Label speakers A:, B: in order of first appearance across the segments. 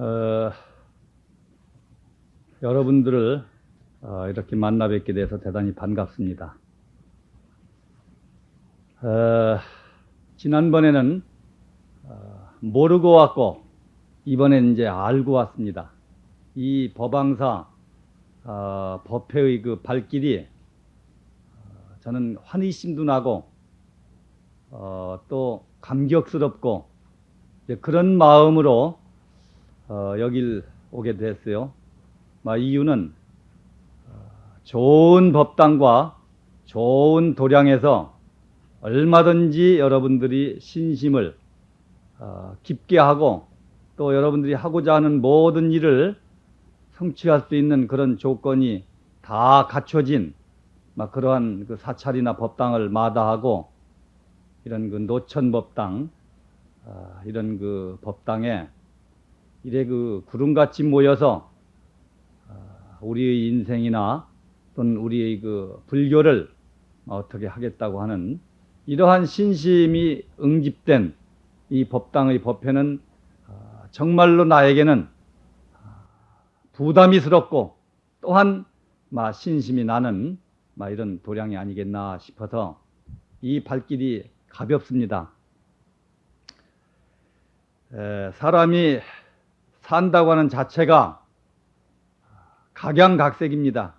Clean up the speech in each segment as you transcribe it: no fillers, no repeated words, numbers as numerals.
A: 어, 여러분들을 이렇게 만나 뵙게 돼서 대단히 반갑습니다. 지난번에는 모르고 왔고 이번엔 이제 알고 왔습니다. 이 법왕사 법회의 그 발길이 저는 환희심도 나고 또 감격스럽고 그런 마음으로 여길 오게 됐어요. 이유는 좋은 법당과 좋은 도량에서 얼마든지 여러분들이 신심을 깊게 하고 또 여러분들이 하고자 하는 모든 일을 성취할 수 있는 그런 조건이 다 갖춰진 그러한 그 사찰이나 법당을 마다하고 이런 그 노천법당 이런 그 법당에 이래 그 구름같이 모여서 우리의 인생이나 또는 우리의 그 불교를 어떻게 하겠다고 하는 이러한 신심이 응집된 이 법당의 법회는 정말로 나에게는 부담이스럽고 또한 신심이 나는 이런 도량이 아니겠나 싶어서 이 발길이 가볍습니다. 사람이 산다고 하는 자체가 각양각색입니다.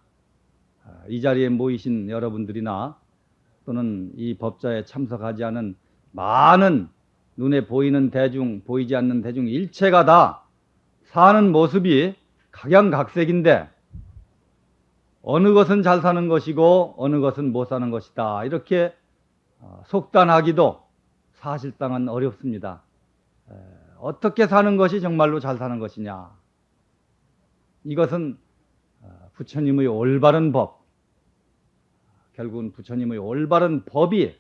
A: 이 자리에 모이신 여러분들이나 또는 이 법자에 참석하지 않은 많은 눈에 보이는 대중, 보이지 않는 대중 일체가 다 사는 모습이 각양각색인데 어느 것은 잘 사는 것이고 어느 것은 못 사는 것이다. 이렇게 속단하기도 사실상은 어렵습니다. 어떻게 사는 것이 정말로 잘 사는 것이냐. 이것은 부처님의 올바른 법, 결국은 부처님의 올바른 법이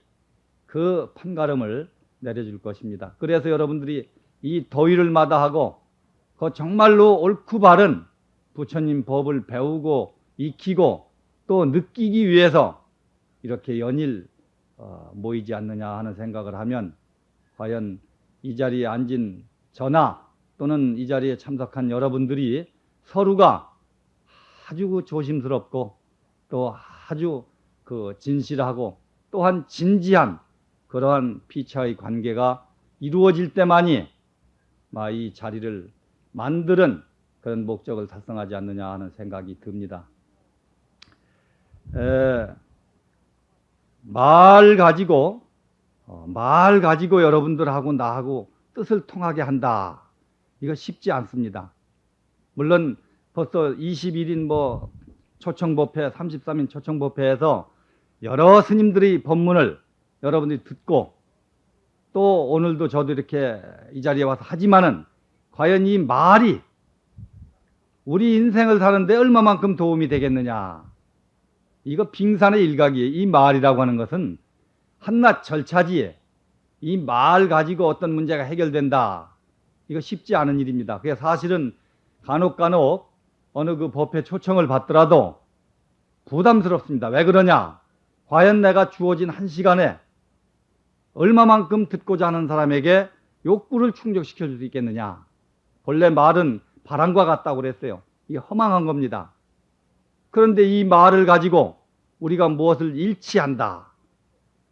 A: 그 판가름을 내려줄 것입니다. 그래서 여러분들이 이 더위를 마다하고 그 정말로 옳고 바른 부처님 법을 배우고 익히고 또 느끼기 위해서 이렇게 연일 모이지 않느냐 하는 생각을 하면 과연 이 자리에 앉은 저나 또는 이 자리에 참석한 여러분들이 서로가 아주 조심스럽고 또 아주 그 진실하고 또한 진지한 그러한 피차의 관계가 이루어질 때만이 이 자리를 만드는 그런 목적을 달성하지 않느냐 하는 생각이 듭니다. 말 가지고 여러분들하고 나하고 뜻을 통하게 한다. 이거 쉽지 않습니다. 물론 벌써 21인 초청법회, 33인 초청법회에서 여러 스님들의 법문을 여러분들이 듣고 또 오늘도 저도 이렇게 이 자리에 와서 하지만은 과연 이 말이 우리 인생을 사는데 얼마만큼 도움이 되겠느냐. 이거 빙산의 일각이에요. 이 말이라고 하는 것은 한낱 절차지에 이 말 가지고 어떤 문제가 해결된다. 이거 쉽지 않은 일입니다. 그게 사실은 간혹 어느 그 법회 초청을 받더라도 부담스럽습니다. 왜 그러냐? 과연 내가 주어진 한 시간에 얼마만큼 듣고자 하는 사람에게 욕구를 충족시켜 줄 수 있겠느냐? 본래 말은 바람과 같다고 그랬어요. 이게 허망한 겁니다. 그런데 이 말을 가지고 우리가 무엇을 일치한다,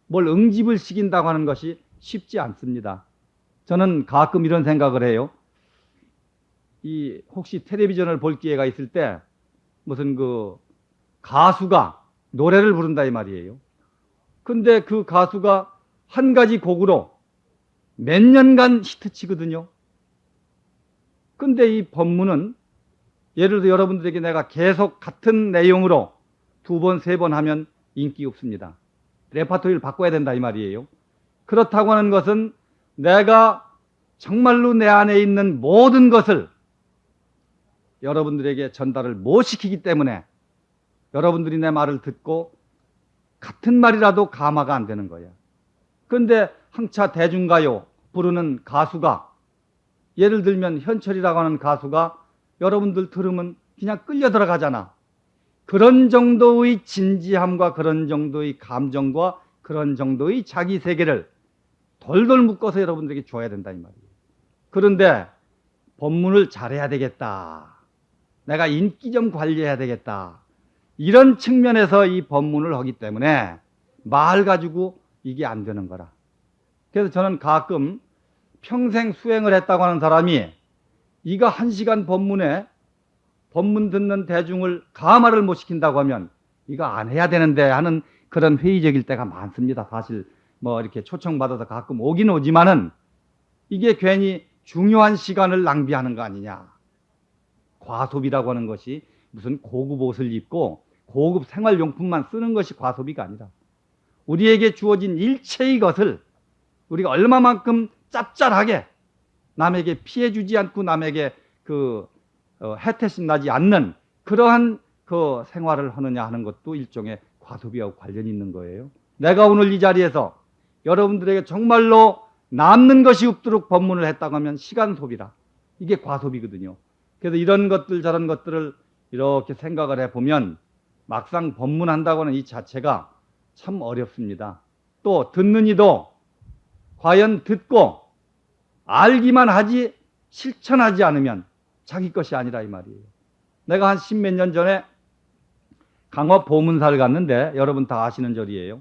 A: 뭘 응집을 시킨다고 하는 것이 쉽지 않습니다. 저는 가끔 이런 생각을 해요. 혹시 텔레비전을 볼 기회가 있을 때 무슨 그 가수가 노래를 부른다 이 말이에요. 근데 그 가수가 한 가지 곡으로 몇 년간 히트치거든요. 근데 이 법문은 예를 들어 여러분들에게 내가 계속 같은 내용으로 2번, 3번 하면 인기 없습니다. 레파토리를 바꿔야 된다 이 말이에요. 그렇다고 하는 것은 내가 정말로 내 안에 있는 모든 것을 여러분들에게 전달을 못 시키기 때문에 여러분들이 내 말을 듣고 같은 말이라도 감화가 안 되는 거예요. 그런데 항차 대중가요 부르는 가수가 예를 들면 현철이라고 하는 가수가 여러분들 들으면 그냥 끌려 들어가잖아. 그런 정도의 진지함과 그런 정도의 감정과 그런 정도의 자기 세계를 돌돌 묶어서 여러분들에게 줘야 된다 이 말이에요. 그런데 법문을 잘해야 되겠다. 내가 인기 좀 관리해야 되겠다. 이런 측면에서 이 법문을 하기 때문에 말 가지고 이게 안 되는 거라. 그래서 저는 가끔 평생 수행을 했다고 하는 사람이 이거 1시간 법문에 법문 듣는 대중을 가마를 못 시킨다고 하면 이거 안 해야 되는데 하는 그런 회의적일 때가 많습니다. 사실 뭐 이렇게 초청받아서 가끔 오긴 오지만은 이게 괜히 중요한 시간을 낭비하는 거 아니냐. 과소비라고 하는 것이 무슨 고급 옷을 입고 고급 생활용품만 쓰는 것이 과소비가 아니라 우리에게 주어진 일체의 것을 우리가 얼마만큼 짭짤하게 남에게 피해 주지 않고 남에게 해태심 나지 않는 그러한 그 생활을 하느냐 하는 것도 일종의 과소비하고 관련이 있는 거예요. 내가 오늘 이 자리에서 여러분들에게 정말로 남는 것이 없도록 법문을 했다고 하면 시간 소비라. 이게 과소비거든요. 그래서 이런 것들 저런 것들을 이렇게 생각을 해보면 막상 법문한다고 하는 이 자체가 참 어렵습니다. 또 듣는 이도 과연 듣고 알기만 하지 실천하지 않으면 자기 것이 아니라 이 말이에요. 내가 한 10몇 년 전에 강화 보문사를 갔는데 여러분 다 아시는 절이에요.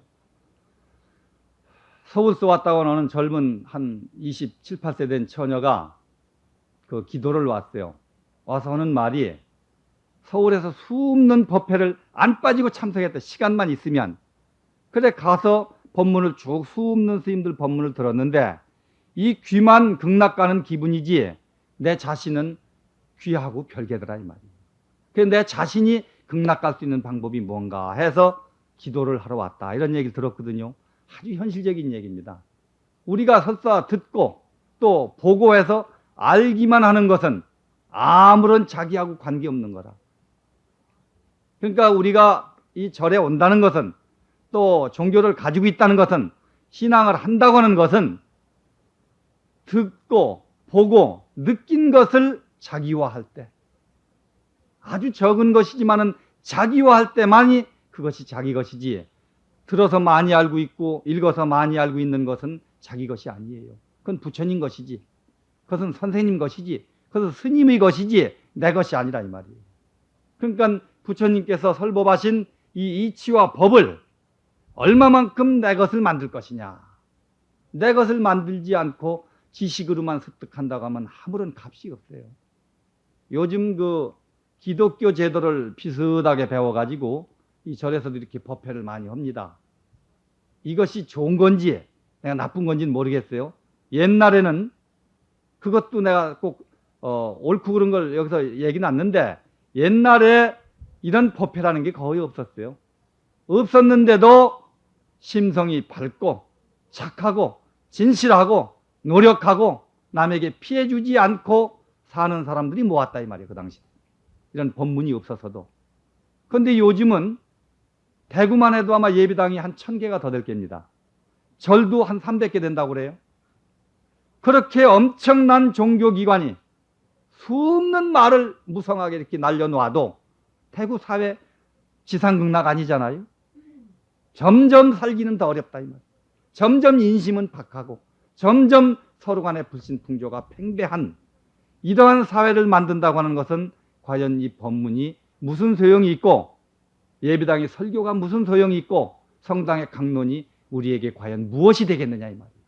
A: 서울서 왔다고 하는 젊은 한 27, 8세 된 처녀가 그 기도를 왔어요. 와서 하는 말이 서울에서 수없는 법회를 안 빠지고 참석했다. 시간만 있으면. 그래 가서 법문을 쭉 수없는 스님들 법문을 들었는데 이 귀만 극락가는 기분이지 내 자신은 귀하고 별개더라 이 말이에요. 그래서 내 자신이 극락갈 수 있는 방법이 뭔가 해서 기도를 하러 왔다. 이런 얘기를 들었거든요. 아주 현실적인 얘기입니다. 우리가 설사 듣고 또 보고해서 알기만 하는 것은 아무런 자기하고 관계없는 거라. 그러니까 우리가 이 절에 온다는 것은 또 종교를 가지고 있다는 것은 신앙을 한다고 하는 것은 듣고 보고 느낀 것을 자기화할 때 아주 적은 것이지만은 자기화할 때만이 그것이 자기 것이지 들어서 많이 알고 있고 읽어서 많이 알고 있는 것은 자기 것이 아니에요. 그건 부처님 것이지. 그것은 선생님 것이지. 그것은 스님의 것이지 내 것이 아니라 이 말이에요. 그러니까 부처님께서 설법하신 이 이치와 법을 얼마만큼 내 것을 만들 것이냐. 내 것을 만들지 않고 지식으로만 습득한다고 하면 아무런 값이 없어요. 요즘 그 기독교 제도를 비슷하게 배워가지고 이 절에서도 이렇게 법회를 많이 합니다. 이것이 좋은 건지 내가 나쁜 건지는 모르겠어요. 옛날에는 그것도 내가 꼭 옳고 그런 걸 여기서 얘기는 않는데 옛날에 이런 법회라는 게 거의 없었어요. 없었는데도 심성이 밝고 착하고 진실하고 노력하고 남에게 피해 주지 않고 사는 사람들이 모았다 이 말이에요. 그 당시 이런 법문이 없어서도. 그런데 요즘은 대구만 해도 아마 예배당이 한 1000개가 더 될 겁니다. 절도 한 300개 된다고 그래요. 그렇게 엄청난 종교기관이 수없는 말을 무성하게 이렇게 날려놓아도 대구 사회 지상극락 아니잖아요. 점점 살기는 더 어렵다 이 말이에요. 점점 인심은 박하고 점점 서로 간의 불신풍조가 팽배한 이러한 사회를 만든다고 하는 것은 과연 이 법문이 무슨 소용이 있고 예배당의 설교가 무슨 소용이 있고 성당의 강론이 우리에게 과연 무엇이 되겠느냐 이 말이에요.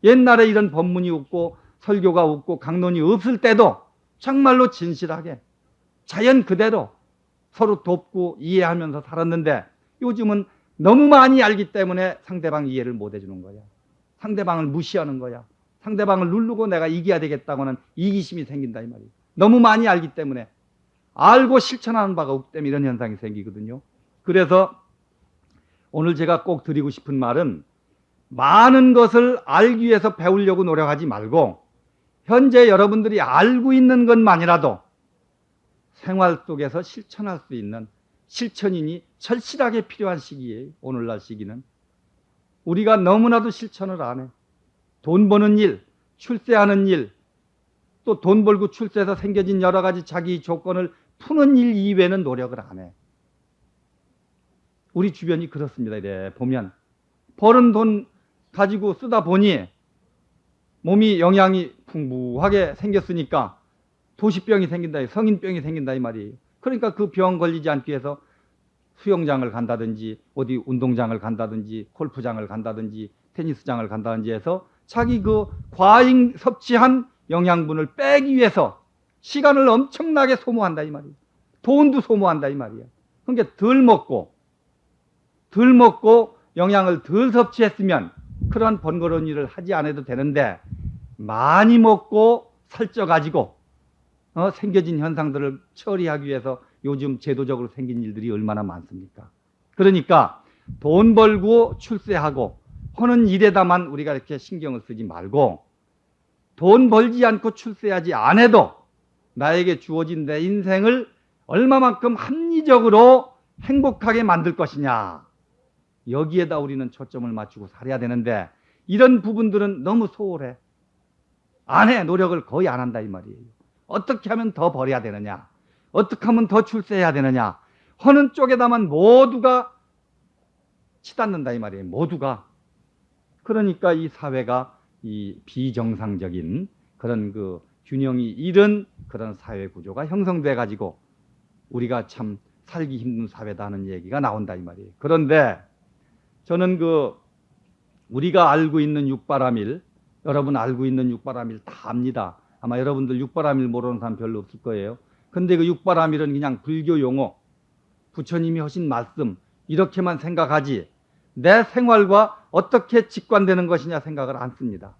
A: 옛날에 이런 법문이 없고 설교가 없고 강론이 없을 때도 정말로 진실하게 자연 그대로 서로 돕고 이해하면서 살았는데 요즘은 너무 많이 알기 때문에 상대방 이해를 못 해주는 거야. 상대방을 무시하는 거야. 상대방을 누르고 내가 이겨야 되겠다고는 이기심이 생긴다 이 말이에요. 너무 많이 알기 때문에 알고 실천하는 바가 없기 때문에 이런 현상이 생기거든요. 그래서 오늘 제가 꼭 드리고 싶은 말은 많은 것을 알기 위해서 배우려고 노력하지 말고 현재 여러분들이 알고 있는 것만이라도 생활 속에서 실천할 수 있는 실천인이 절실하게 필요한 시기예요. 오늘날 시기는. 우리가 너무나도 실천을 안 해. 돈 버는 일, 출세하는 일, 또 돈 벌고 출세해서 생겨진 여러 가지 자기 조건을 푸는 일 이외에는 노력을 안 해. 우리 주변이 그렇습니다. 이래 보면 버는 돈 가지고 쓰다 보니 몸이 영양이 풍부하게 생겼으니까 도시병이 생긴다, 성인병이 생긴다 이 말이에요. 그러니까 그 병 걸리지 않기 위해서 수영장을 간다든지 어디 운동장을 간다든지 골프장을 간다든지 테니스장을 간다든지 해서 자기 그 과잉 섭취한 영양분을 빼기 위해서 시간을 엄청나게 소모한다 이 말이에요. 돈도 소모한다 이 말이에요. 그러니까 덜 먹고 영양을 덜 섭취했으면 그러한 번거로운 일을 하지 않아도 되는데 많이 먹고 살쪄가지고 생겨진 현상들을 처리하기 위해서 요즘 제도적으로 생긴 일들이 얼마나 많습니까? 그러니까 돈 벌고 출세하고 하는 일에다만 우리가 이렇게 신경을 쓰지 말고 돈 벌지 않고 출세하지 않아도 나에게 주어진 내 인생을 얼마만큼 합리적으로 행복하게 만들 것이냐, 여기에다 우리는 초점을 맞추고 살아야 되는데 이런 부분들은 너무 소홀해. 안 해. 노력을 거의 안 한다 이 말이에요. 어떻게 하면 더 벌어야 되느냐, 어떻게 하면 더 출세해야 되느냐 하는 쪽에다만 모두가 치닫는다 이 말이에요. 모두가. 그러니까 이 사회가 이 비정상적인 그런 그 균형이 잃은 그런 사회 구조가 형성돼 가지고 우리가 참 살기 힘든 사회다 하는 얘기가 나온다 이 말이에요. 그런데 저는 그 우리가 알고 있는 육바라밀, 여러분 알고 있는 육바라밀 다 압니다. 아마 여러분들 육바라밀 모르는 사람 별로 없을 거예요. 근데 그 육바라밀은 그냥 불교 용어, 부처님이 하신 말씀 이렇게만 생각하지 내 생활과 어떻게 직관되는 것이냐 생각을 안 씁니다.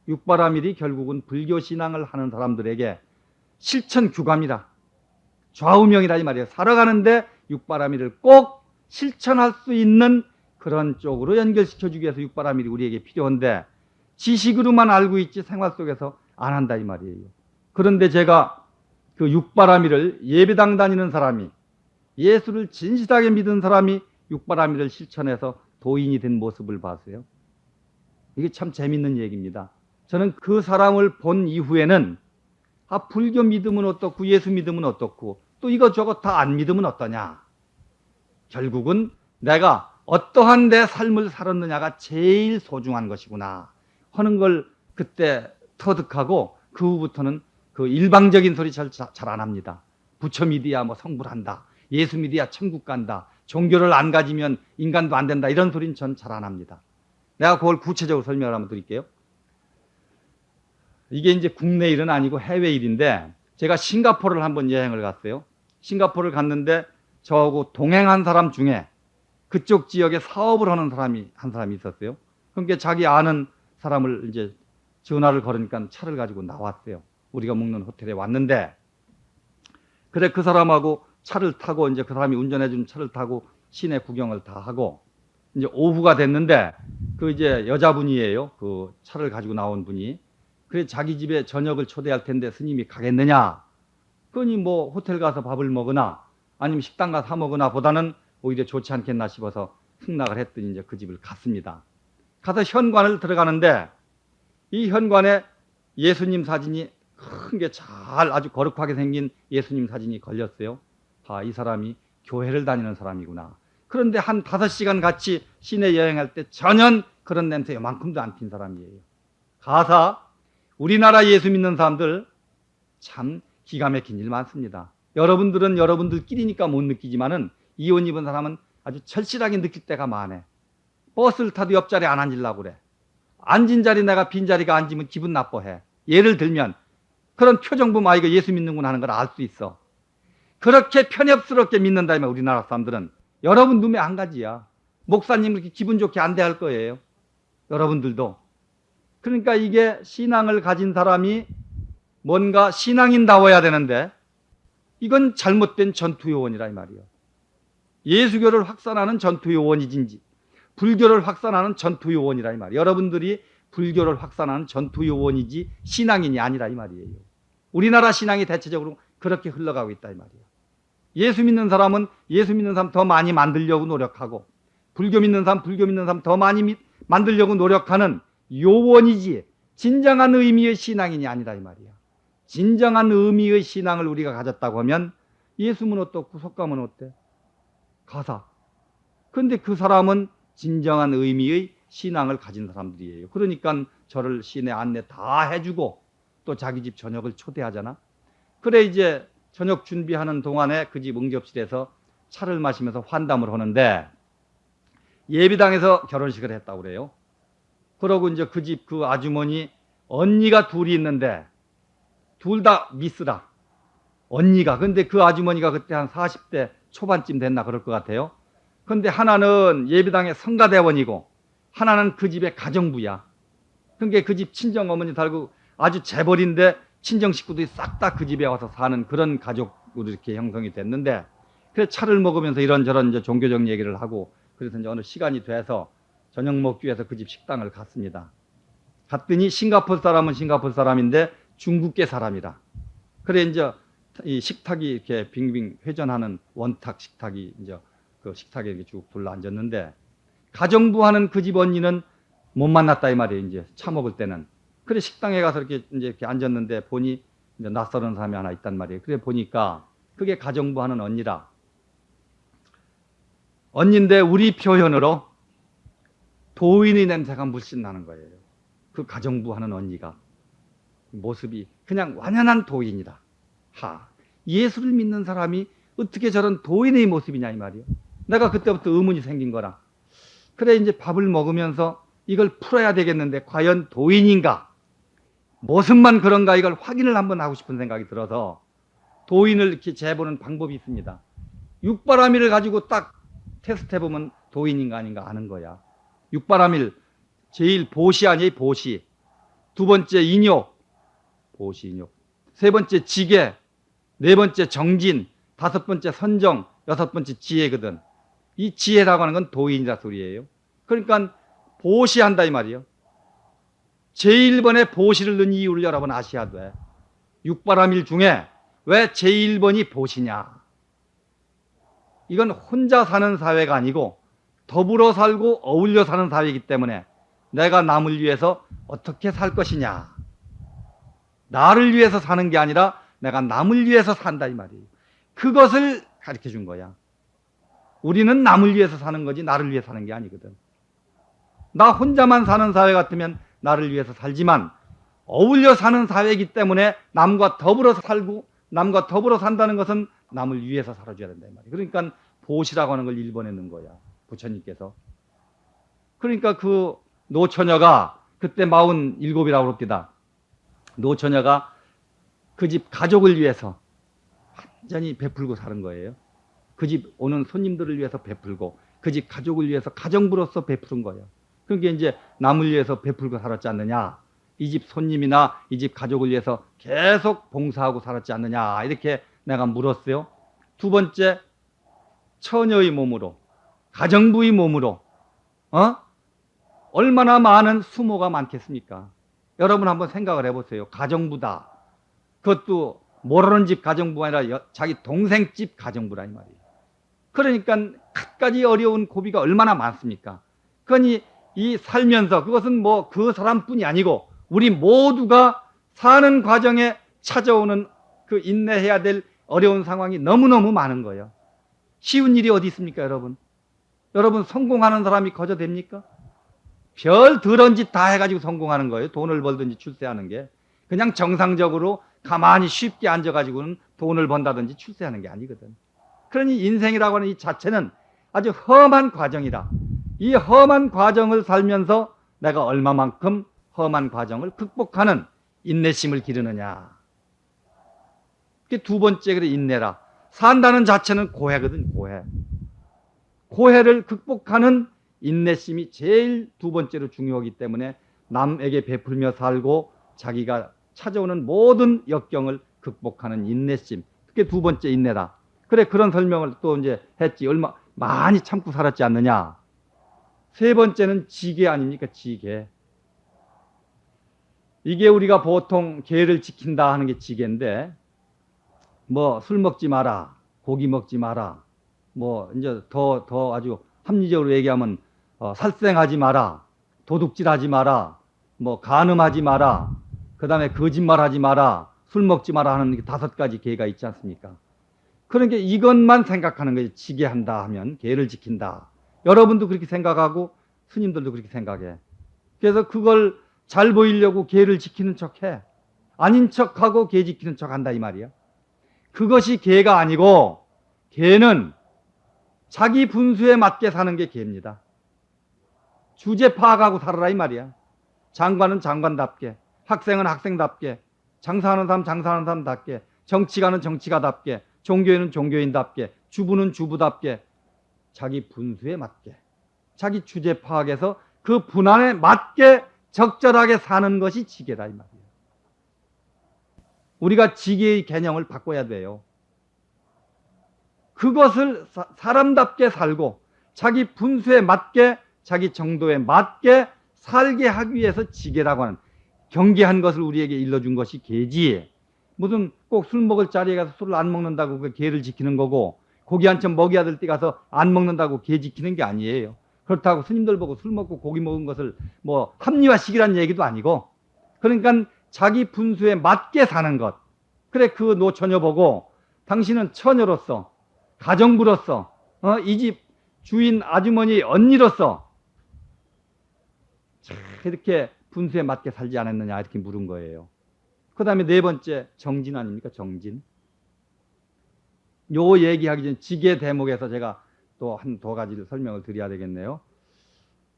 A: 육바라밀이 결국은 불교 신앙을 하는 사람들에게 실천 규감이라, 좌우명이라 이 말이에요. 살아가는데 육바라밀을 꼭 실천할 수 있는 그런 쪽으로 연결시켜주기 위해서 육바라밀이 우리에게 필요한데 지식으로만 알고 있지 생활 속에서 안 한다 이 말이에요. 그런데 제가 그 육바라밀을 예배당 다니는 사람이, 예수를 진실하게 믿은 사람이 육바라밀을 실천해서 도인이 된 모습을 봤어요. 이게 참 재밌는 얘기입니다. 저는 그 사람을 본 이후에는 불교 믿으면 어떻고 예수 믿으면 어떻고 또 이것저것 다 안 믿으면 어떠냐, 결국은 내가 어떠한 내 삶을 살았느냐가 제일 소중한 것이구나 하는 걸 그때 터득하고 그 후부터는 그 일방적인 소리 잘 안 합니다. 부처 믿어야 뭐 성불한다, 예수 믿어야 천국 간다, 종교를 안 가지면 인간도 안 된다, 이런 소리는 전 잘 안 합니다. 내가 그걸 구체적으로 설명을 한번 드릴게요. 이게 이제 국내 일은 아니고 해외 일인데 제가 싱가포르를 한번 여행을 갔어요. 싱가포르를 갔는데 저하고 동행한 사람 중에 그쪽 지역에 사업을 하는 사람이 한 사람이 있었어요. 그러니까 자기 아는 사람을 이제 전화를 걸으니까 차를 가지고 나왔어요. 우리가 묵는 호텔에 왔는데, 그래 그 사람하고 차를 타고 이제 그 사람이 운전해준 차를 타고 시내 구경을 다 하고 이제 오후가 됐는데 그 이제 여자분이에요. 그 차를 가지고 나온 분이. 그래 자기 집에 저녁을 초대할 텐데 스님이 가겠느냐? 그러니 뭐 호텔 가서 밥을 먹으나 아니면 식당 가서 사 먹으나 보다는 오히려 좋지 않겠나 싶어서 승낙을 했더니 이제 그 집을 갔습니다. 가서 현관을 들어가는데 이 현관에 예수님 사진이 큰 게 잘 아주 거룩하게 생긴 예수님 사진이 걸렸어요. 이 사람이 교회를 다니는 사람이구나. 그런데 한 5시간 같이 시내 여행할 때 전혀 그런 냄새 요만큼도 안 핀 사람이에요. 가사 우리나라 예수 믿는 사람들 참 기가 막힌 일 많습니다. 여러분들은 여러분들끼리니까 못 느끼지만은 이혼 입은 사람은 아주 절실하게 느낄 때가 많아. 버스를 타도 옆자리에 안 앉으려고 그래. 앉은 자리 내가 빈자리가 앉으면 기분 나빠해. 예를 들면 그런 표정 보면 이거 예수 믿는구나 하는 걸 알 수 있어. 그렇게 편협스럽게 믿는다 면 우리나라 사람들은 여러분 눈에 한 가지야. 목사님 그렇게 기분 좋게 안 대할 거예요. 여러분들도. 그러니까 이게 신앙을 가진 사람이 뭔가 신앙인다워야 되는데 이건 잘못된 전투요원이라 이 말이에요. 예수교를 확산하는 전투요원이든지 불교를 확산하는 전투요원이라 이 말이에요. 여러분들이 불교를 확산하는 전투요원이지 신앙인이 아니라 이 말이에요. 우리나라 신앙이 대체적으로 그렇게 흘러가고 있다 이 말이에요. 예수 믿는 사람은 예수 믿는 사람 더 많이 만들려고 노력하고 불교 믿는 사람 더 많이 만들려고 노력하는 요원이지 진정한 의미의 신앙인이 아니라 이 말이야. 진정한 의미의 신앙을 우리가 가졌다고 하면 예수는 어떻고 속감은 어때? 가사. 그런데 그 사람은 진정한 의미의 신앙을 가진 사람들이에요. 그러니까 절을 시내 안내 다 해주고 또 자기 집 저녁을 초대하잖아. 그래 이제 저녁 준비하는 동안에 그 집 응접실에서 차를 마시면서 환담을 하는데 예비당에서 결혼식을 했다고 그래요. 그러고 이제 그 집 그 아주머니 언니가 둘이 있는데 둘 다 미스라. 언니가. 근데 그 아주머니가 그때 한 40대 초반쯤 됐나 그럴 것 같아요. 근데 하나는 예비당의 성가대원이고 하나는 그 집의 가정부야. 그러니까 그 집 친정 어머니 달고 아주 재벌인데 친정 식구들이 싹 다 그 집에 와서 사는 그런 가족으로 이렇게 형성이 됐는데, 그래서 차를 먹으면서 이런저런 이제 종교적 얘기를 하고, 그래서 이제 어느 시간이 돼서 저녁 먹기 위해서 그 집 식당을 갔습니다. 갔더니 싱가포르 사람은 싱가포르 사람인데 중국계 사람이라. 그래 이제 이 식탁이 이렇게 빙빙 회전하는 원탁 식탁이 이제 그 식탁에 이렇게 쭉 둘러 앉았는데, 가정부 하는 그 집 언니는 못 만났다 이 말이에요. 이제 차 먹을 때는. 그래 식당에 가서 이렇게 이제 이렇게 앉았는데 보니 이제 낯설은 사람이 하나 있단 말이에요. 그래 보니까 그게 가정부 하는 언니라. 언니인데 우리 표현으로 도인의 냄새가 물씬 나는 거예요. 그 가정부 하는 언니가 모습이 그냥 완연한 도인이다. 예수를 믿는 사람이 어떻게 저런 도인의 모습이냐 이 말이에요. 내가 그때부터 의문이 생긴 거라. 그래 이제 밥을 먹으면서 이걸 풀어야 되겠는데 과연 도인인가? 모습만 그런가? 이걸 확인을 한번 하고 싶은 생각이 들어서 도인을 이렇게 재보는 방법이 있습니다. 육바라밀을 가지고 딱 테스트해보면 도인인가 아닌가 아는 거야. 육바라밀 제일 보시 아니에요? 보시. 두 번째 인욕, 보시 인욕. 세 번째 지계, 네 번째 정진, 다섯 번째 선정, 여섯 번째 지혜거든. 이 지혜라고 하는 건 도인이라 소리예요. 그러니까 보시한다 이 말이에요. 제1번에 보시를 넣은 이유를 여러분 아셔야 돼. 육바라밀 중에 왜 제1번이 보시냐? 이건 혼자 사는 사회가 아니고 더불어 살고 어울려 사는 사회이기 때문에 내가 남을 위해서 어떻게 살 것이냐. 나를 위해서 사는 게 아니라 내가 남을 위해서 산다 이 말이에요. 그것을 가르쳐 준 거야. 우리는 남을 위해서 사는 거지 나를 위해 사는 게 아니거든. 나 혼자만 사는 사회 같으면 나를 위해서 살지만 어울려 사는 사회이기 때문에 남과 더불어 살고 남과 더불어 산다는 것은 남을 위해서 살아줘야 된다 이 말이에요. 그러니까 보시라고 하는 걸 일본에 넣은 거야. 부처님께서. 그러니까 그 노처녀가 그때 47이라고 그럽니다. 노처녀가 그 집 가족을 위해서 완전히 베풀고 사는 거예요. 그 집 오는 손님들을 위해서 베풀고 그 집 가족을 위해서 가정부로서 베푸는 거예요. 그러니까 이제 남을 위해서 베풀고 살았지 않느냐. 이 집 손님이나 이 집 가족을 위해서 계속 봉사하고 살았지 않느냐. 이렇게 내가 물었어요. 두 번째, 처녀의 몸으로, 가정부의 몸으로, 얼마나 많은 수모가 많겠습니까? 여러분 한번 생각을 해보세요. 가정부다. 그것도 모르는 집 가정부가 아니라 자기 동생 집 가정부라 이 말이에요. 그러니까 갖가지 어려운 고비가 얼마나 많습니까? 그러니 이 살면서 그것은 뭐 그 사람뿐이 아니고 우리 모두가 사는 과정에 찾아오는 그 인내해야 될 어려운 상황이 너무너무 많은 거예요. 쉬운 일이 어디 있습니까, 여러분? 여러분 성공하는 사람이 거저 됩니까? 별 더러운 짓 다 해가지고 성공하는 거예요. 돈을 벌든지 출세하는 게. 그냥 정상적으로 가만히 쉽게 앉아가지고는 돈을 번다든지 출세하는 게 아니거든. 그러니 인생이라고 하는 이 자체는 아주 험한 과정이라. 이 험한 과정을 살면서 내가 얼마만큼 험한 과정을 극복하는 인내심을 기르느냐. 그게 두 번째 그래 인내라. 산다는 자체는 고해거든, 고해. 고해를 극복하는 인내심이 제일 두 번째로 중요하기 때문에 남에게 베풀며 살고 자기가 찾아오는 모든 역경을 극복하는 인내심. 그게 두 번째 인내다. 그래, 그런 설명을 또 이제 했지. 얼마 많이 참고 살았지 않느냐. 세 번째는 지계 아닙니까? 지계. 이게 우리가 보통 계를 지킨다 하는 게 지계인데, 뭐 술 먹지 마라, 고기 먹지 마라, 뭐 이제 더 아주 합리적으로 얘기하면 살생하지 마라, 도둑질하지 마라, 뭐 간음하지 마라, 그 다음에 거짓말하지 마라, 술 먹지 마라 하는 게 5가지 계가 있지 않습니까? 그러니까 이것만 생각하는 거예요. 지계한다 하면 계를 지킨다. 여러분도 그렇게 생각하고 스님들도 그렇게 생각해. 그래서 그걸 잘 보이려고 계를 지키는 척해. 아닌 척하고 계 지키는 척한다 이 말이야. 그것이 계가 아니고 계는 자기 분수에 맞게 사는 게 계입니다. 주제 파악하고 살아라 이 말이야. 장관은 장관답게, 학생은 학생답게, 장사하는 사람 장사하는 사람답게, 정치가는 정치가답게, 종교인은 종교인답게, 주부는 주부답게 자기 분수에 맞게, 자기 주제 파악해서 그 분안에 맞게 적절하게 사는 것이 지계다 이 말이에요. 우리가 지계의 개념을 바꿔야 돼요. 그것을 사람답게 살고 자기 분수에 맞게 자기 정도에 맞게 살게 하기 위해서 지계라고 하는 경계한 것을 우리에게 일러준 것이 계지. 무슨 꼭 술 먹을 자리에 가서 술을 안 먹는다고 그 계를 지키는 거고 고기 한 점 먹여야 될 때 가서 안 먹는다고 계 지키는 게 아니에요. 그렇다고 스님들 보고 술 먹고 고기 먹은 것을 뭐 합리화시키라는 얘기도 아니고, 그러니까 자기 분수에 맞게 사는 것. 그래, 그 노처녀 보고 당신은 처녀로서 가정부로서 이 집 주인 아주머니 언니로서 이렇게 분수에 맞게 살지 않았느냐 이렇게 물은 거예요. 그 다음에 네 번째 정진 아닙니까? 정진. 요 얘기하기 전에 지계 대목에서 제가 또 한 두 가지를 설명을 드려야 되겠네요.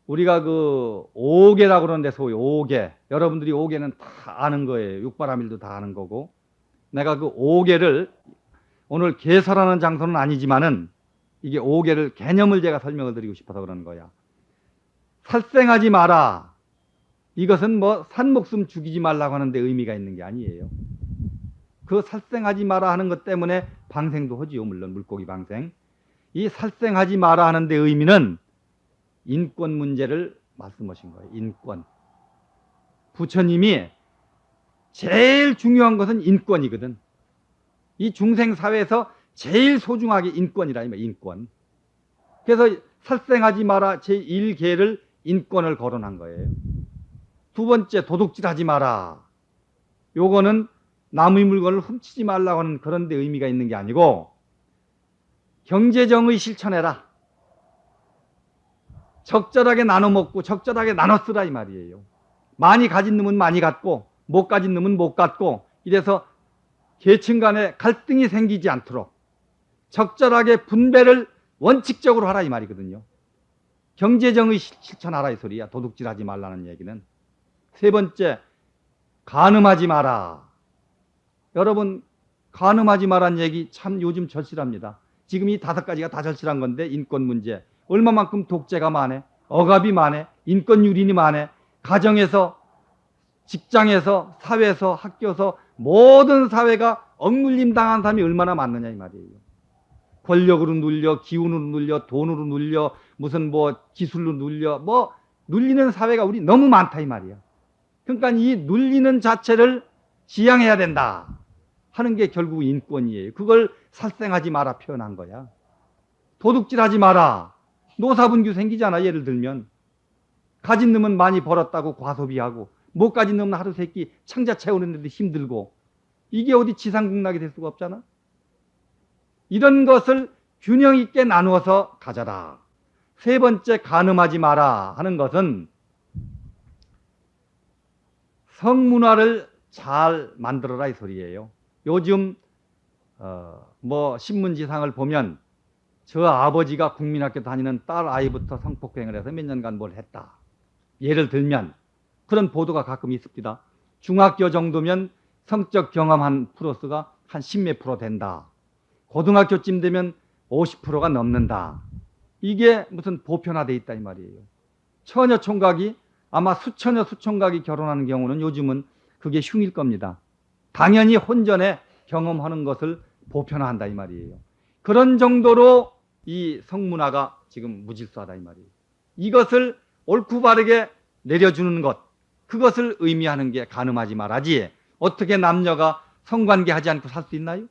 A: 우리가 그 오계라고 그러는데 소위 오계, 여러분들이 오계는 다 아는 거예요. 육바라밀도 다 아는 거고, 내가 그 오계를 오늘 개설하는 장소는 아니지만은 이게 오계를 개념을 제가 설명을 드리고 싶어서 그러는 거야. 살생하지 마라. 이것은 뭐 산목숨 죽이지 말라고 하는데 의미가 있는 게 아니에요. 그 살생하지 마라 하는 것 때문에 방생도 하지요. 물론 물고기 방생. 이 살생하지 마라 하는데 의미는 인권 문제를 말씀하신 거예요. 인권. 부처님이 제일 중요한 것은 인권이거든. 이 중생사회에서 제일 소중하게 인권이라 이 말이야. 인권. 그래서 살생하지 마라 제1계를 인권을 거론한 거예요. 두 번째, 도둑질하지 마라. 요거는 남의 물건을 훔치지 말라고 하는 그런 데 의미가 있는 게 아니고 경제정의 실천해라. 적절하게 나눠 먹고 적절하게 나눠 쓰라 이 말이에요. 많이 가진 놈은 많이 갖고 못 가진 놈은 못 갖고 이래서 계층 간에 갈등이 생기지 않도록 적절하게 분배를 원칙적으로 하라 이 말이거든요. 경제정의 실천하라 이 소리야. 도둑질하지 말라는 얘기는. 세 번째, 간음하지 마라. 여러분, 간음하지 마라는 얘기 참 요즘 절실합니다. 지금 이 5가지가 다 절실한 건데, 인권 문제. 얼마만큼 독재가 많아, 억압이 많아, 인권 유린이 많아, 가정에서, 직장에서, 사회에서, 학교에서 모든 사회가 억눌림 당한 사람이 얼마나 많느냐 이 말이에요. 권력으로 눌려, 기운으로 눌려, 돈으로 눌려, 무슨 뭐 기술로 눌려, 뭐 눌리는 사회가 우리 너무 많다 이 말이야. 그러니까 이 눌리는 자체를 지양해야 된다 하는 게 결국 인권이에요. 그걸 살생하지 마라 표현한 거야. 도둑질하지 마라. 노사분규 생기잖아. 예를 들면 가진 놈은 많이 벌었다고 과소비하고 못 가진 놈은 하루 세끼 창자 채우는데도 힘들고, 이게 어디 지상국락이 될 수가 없잖아. 이런 것을 균형 있게 나누어서 가져라. 세 번째, 간음하지 마라 하는 것은 성문화를 잘 만들어라 이 소리예요. 요즘 뭐 신문지상을 보면 저 아버지가 국민학교 다니는 딸 아이부터 성폭행을 해서 몇 년간 뭘 했다. 예를 들면 그런 보도가 가끔 있습니다. 중학교 정도면 성적 경험한 프로수가 한 10몇 프로 된다. 고등학교쯤 되면 50%가 넘는다. 이게 무슨 보편화되어 있다 이 말이에요. 처녀 총각이 아마 수처녀 수총각이 결혼하는 경우는 요즘은 그게 흉일 겁니다. 당연히 혼전에 경험하는 것을 보편화한다 이 말이에요. 그런 정도로 이 성문화가 지금 무질서하다 이 말이에요. 이것을 옳고 바르게 내려주는 것, 그것을 의미하는 게 간음하지 말아지. 어떻게 남녀가 성관계하지 않고 살 수 있나요?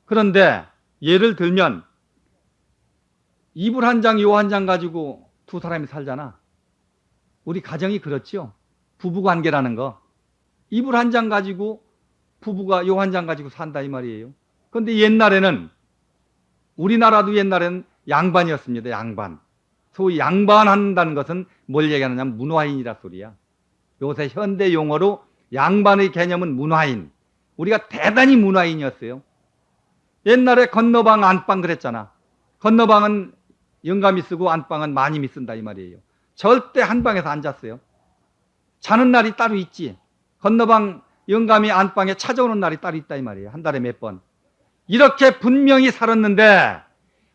A: 그런데 예를 들면 이불 한 장, 요 한 장 가지고 두 사람이 살잖아. 우리 가정이 그렇죠. 부부관계라는 거. 이불 한 장 가지고 부부가 요 한 장 가지고 산다 이 말이에요. 그런데 옛날에는, 우리나라도 옛날에는 양반이었습니다. 양반. 소위 양반한다는 것은 뭘 얘기하느냐면 문화인이라 소리야. 요새 현대 용어로 양반의 개념은 문화인. 우리가 대단히 문화인이었어요. 옛날에 건너방 안방 그랬잖아. 건너방은 영감이 쓰고 안방은 마님이 쓴다 이 말이에요. 절대 한 방에서 안 잤어요. 자는 날이 따로 있지. 건너방 영감이 안방에 찾아오는 날이 따로 있다 이 말이에요. 한 달에 몇 번. 이렇게 분명히 살았는데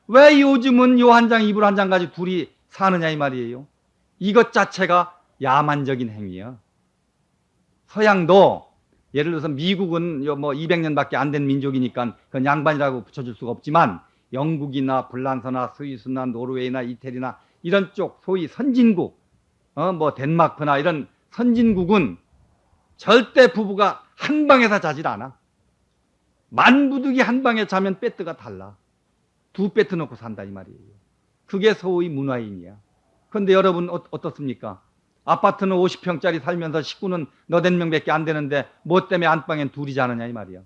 A: 왜 요즘은 요 한 장 이불 한 장 가지고 둘이 사느냐 이 말이에요. 이것 자체가 야만적인 행위야. 서양도 예를 들어서 미국은 뭐 200년밖에 안 된 민족이니까 그건 양반이라고 붙여줄 수가 없지만 영국이나 불란서나 스위스나 노르웨이나 이태리나 이런 쪽 소위 선진국, 뭐 덴마크나 이런 선진국은 절대 부부가 한 방에서 자질 않아. 만부득이 한 방에 자면 배트가 달라. 두 배트 놓고 산다 이 말이에요. 그게 소위 문화인이야. 그런데 여러분 어떻습니까? 아파트는 50평짜리 살면서 식구는 너댓 명밖에 안 되는데 뭐 때문에 안방엔 둘이 자느냐 이 말이야.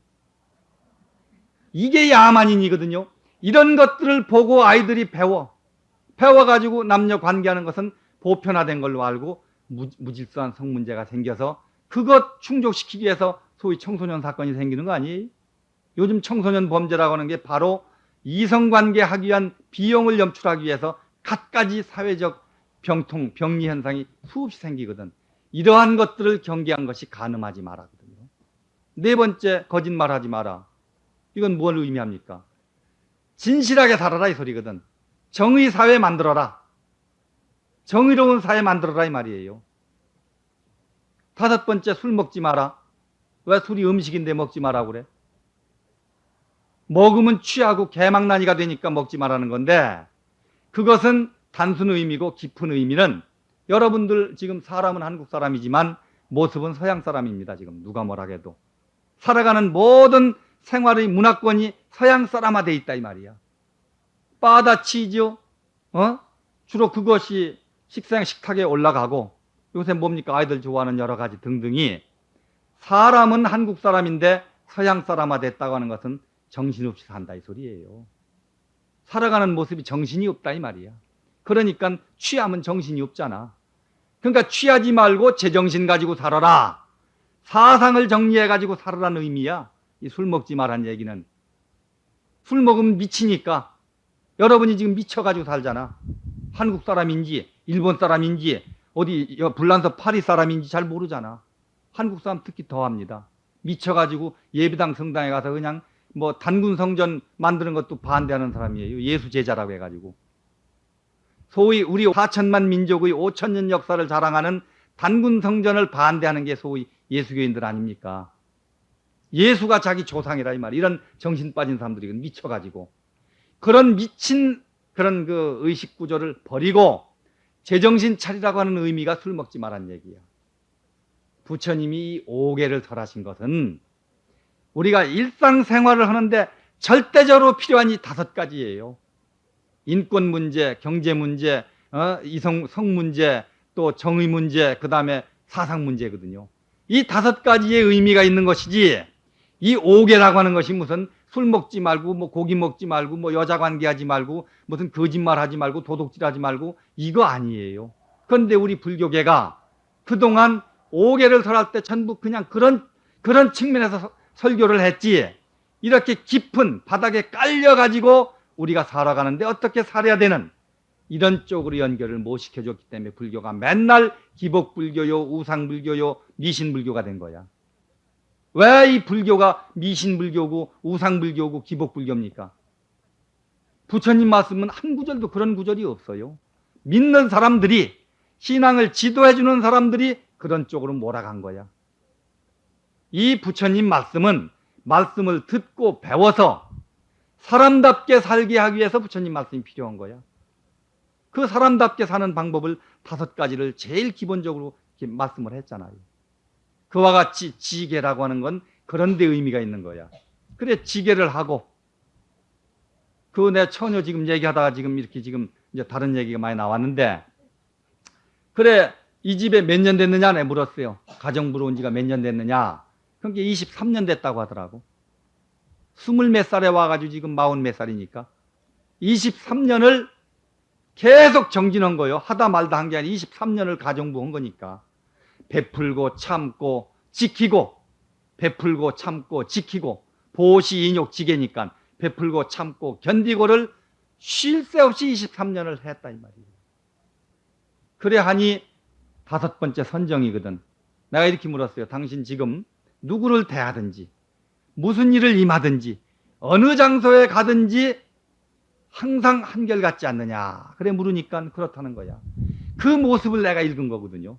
A: 이게 야만인이거든요. 이런 것들을 보고 아이들이 배워가지고 남녀 관계하는 것은 보편화된 걸로 알고 무질서한 성문제가 생겨서 그것 충족시키기 위해서 소위 청소년 사건이 생기는 거 아니에요? 요즘 청소년 범죄라고 하는 게 바로 이성관계 하기 위한 비용을 염출하기 위해서 갖가지 사회적 병통, 병리 현상이 수없이 생기거든. 이러한 것들을 경계한 것이 간음하지 마라거든요. 네 번째, 거짓말하지 마라. 이건 뭘 의미합니까? 진실하게 살아라 이 소리거든. 정의 사회 만들어라. 정의로운 사회 만들어라 이 말이에요. 다섯 번째, 술 먹지 마라. 왜 술이 음식인데 먹지 마라고 그래? 먹으면 취하고 개망나니가 되니까 먹지 말라는 건데 그것은 단순 의미고 깊은 의미는 여러분들 지금 사람은 한국 사람이지만 모습은 서양 사람입니다. 지금 누가 뭐라 해도. 살아가는 모든 생활의 문화권이 서양 사람화되어 있다 이 말이야. 바다치죠. 주로 그것이 식탁에 올라가고 요새 뭡니까? 아이들 좋아하는 여러 가지 등등이 사람은 한국 사람인데 서양 사람화됐다고 하는 것은 정신없이 산다 이 소리예요. 살아가는 모습이 정신이 없다 이 말이야. 그러니까 취하면 정신이 없잖아. 그러니까 취하지 말고 제정신 가지고 살아라. 사상을 정리해가지고 살아라는 의미야. 이 술 먹지 말란 얘기는. 술 먹으면 미치니까 여러분이 지금 미쳐가지고 살잖아. 한국 사람인지 일본 사람인지 어디 불란서 파리 사람인지 잘 모르잖아. 한국 사람 특히 더합니다. 미쳐가지고 예배당 성당에 가서 그냥 뭐 단군 성전 만드는 것도 반대하는 사람이에요. 예수 제자라고 해가지고. 소위 우리 4천만 민족의 5천년 역사를 자랑하는 단군 성전을 반대하는 게 소위 예수교인들 아닙니까? 예수가 자기 조상이라 이 말. 이런 정신 빠진 사람들이 미쳐가지고 그런 미친 그런 그 의식 구조를 버리고 제정신 차리라고 하는 의미가 술 먹지 말란 얘기야. 부처님이 5계를 설하신 것은 우리가 일상생활을 하는데 절대적으로 필요한 이 5가지예요. 인권 문제, 경제 문제, 성 문제, 또 정의 문제, 그 다음에 사상 문제거든요. 이 5가지의 의미가 있는 것이지 이 5계라고 하는 것이 무슨 술 먹지 말고 뭐 고기 먹지 말고 뭐 여자 관계하지 말고 무슨 거짓말하지 말고 도둑질하지 말고 이거 아니에요. 그런데 우리 불교계가 그동안 5계를 설할 때 전부 그냥 그런 측면에서 설교를 했지 이렇게 깊은 바닥에 깔려가지고 우리가 살아가는데 어떻게 살아야 되는 이런 쪽으로 연결을 못 시켜줬기 때문에 불교가 맨날 기복불교요, 우상불교요, 미신불교가 된 거야. 왜 이 불교가 미신불교고 우상불교고 기복불교입니까? 부처님 말씀은 한 구절도 그런 구절이 없어요. 믿는 사람들이 신앙을 지도해주는 사람들이 그런 쪽으로 몰아간 거야. 이 부처님 말씀은 말씀을 듣고 배워서 사람답게 살게 하기 위해서 부처님 말씀이 필요한 거야. 그 사람답게 사는 방법을 5가지를 제일 기본적으로 이렇게 말씀을 했잖아요. 그와 같이 지계라고 하는 건 그런 데 의미가 있는 거야. 그래 지계를 하고 그 내 처녀 지금 얘기하다가 지금 이렇게 지금 이제 다른 얘기가 많이 나왔는데 그래 이 집에 몇 년 됐느냐 내 물었어요. 가정부로 온 지가 몇 년 됐느냐. 그게 23년 됐다고 하더라고. 20몇 살에 와가지고 지금 40몇 살이니까 23년을 계속 정진한 거예요. 하다 말다 한 게 아니라 23년을 가정부 한 거니까 베풀고 참고 지키고, 베풀고 참고 지키고, 보시 인욕 지게니까 베풀고 참고 견디고를 쉴 새 없이 23년을 했다 이 말이에요. 그래 하니 다섯 번째 선정이거든. 내가 이렇게 물었어요. 당신 지금 누구를 대하든지 무슨 일을 임하든지 어느 장소에 가든지 항상 한결같지 않느냐. 그래 물으니까 그렇다는 거야. 그 모습을 내가 읽은 거거든요.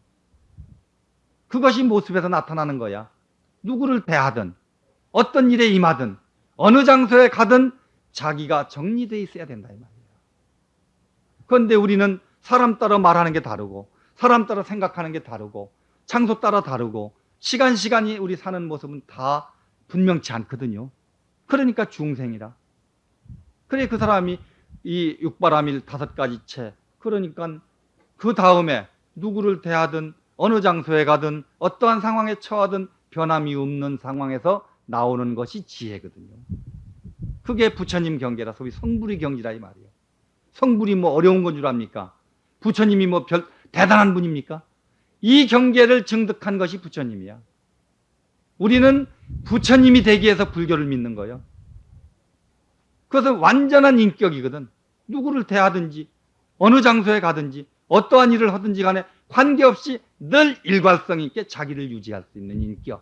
A: 그것이 모습에서 나타나는 거야. 누구를 대하든 어떤 일에 임하든 어느 장소에 가든 자기가 정리되어 있어야 된다 이 말이에요. 그런데 우리는 사람 따라 말하는 게 다르고 사람 따라 생각하는 게 다르고 장소 따라 다르고 시간이 우리 사는 모습은 다 분명치 않거든요. 그러니까 중생이라. 그래 그 사람이 이 육바라밀 5가지체, 그러니까 그 다음에 누구를 대하든 어느 장소에 가든 어떠한 상황에 처하든 변함이 없는 상황에서 나오는 것이 지혜거든요. 그게 부처님 경계라 소위 성불의 경지라 이 말이에요. 성불이 뭐 어려운 건 줄 압니까? 부처님이 뭐 대단한 분입니까? 이 경계를 증득한 것이 부처님이야. 우리는 부처님이 되기 위해서 불교를 믿는 거예요. 그래서 완전한 인격이거든. 누구를 대하든지 어느 장소에 가든지 어떠한 일을 하든지 간에 관계없이 늘 일관성 있게 자기를 유지할 수 있는 인격.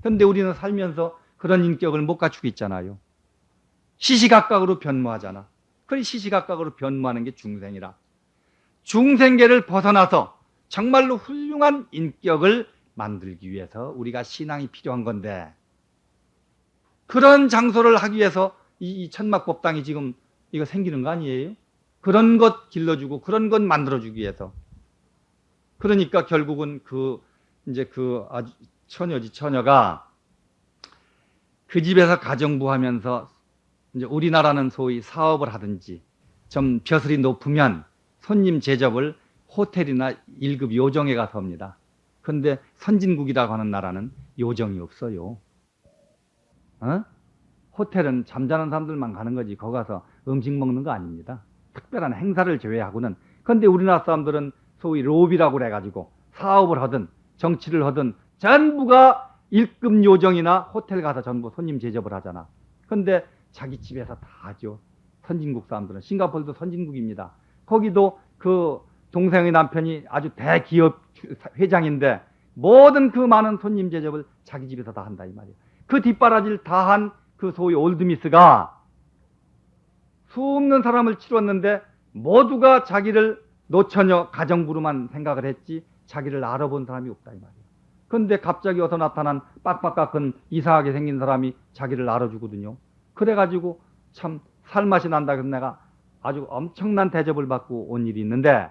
A: 그런데 우리는 살면서 그런 인격을 못 갖추고 있잖아요. 시시각각으로 변모하잖아. 그래 시시각각으로 변모하는 게 중생이라. 중생계를 벗어나서 정말로 훌륭한 인격을 만들기 위해서 우리가 신앙이 필요한 건데, 그런 장소를 하기 위해서 이 천막법당이 지금 이거 생기는 거 아니에요? 그런 것 길러주고 그런 것 만들어주기 위해서. 그러니까 결국은 이제 아주 처녀가 그 집에서 가정부 하면서 이제 우리나라는 소위 사업을 하든지 좀 벼슬이 높으면 손님 제접을 호텔이나 1급 요정에 가서 합니다. 그런데 선진국이라고 하는 나라는 요정이 없어요. 호텔은 잠자는 사람들만 가는 거지 거기 가서 음식 먹는 거 아닙니다. 특별한 행사를 제외하고는. 그런데 우리나라 사람들은 소위 로비라고 그래가지고 사업을 하든 정치를 하든 전부가 1급 요정이나 호텔 가서 전부 손님 제접을 하잖아. 그런데 자기 집에서 다 하죠. 선진국 사람들은. 싱가포르도 선진국입니다. 거기도 그 동생의 남편이 아주 대기업 회장인데 모든 그 많은 손님 제접을 자기 집에서 다 한다 이 말이에요. 그 뒷바라지를 다 한 그 소위 올드미스가 수없는 사람을 치렀는데 모두가 자기를 노처녀 가정부로만 생각을 했지 자기를 알아본 사람이 없다 이 말이에요. 그런데 갑자기 어서 나타난 빡빡깎은 이상하게 생긴 사람이 자기를 알아주거든요. 그래가지고 참 살맛이 난다. 그래서 내가 아주 엄청난 대접을 받고 온 일이 있는데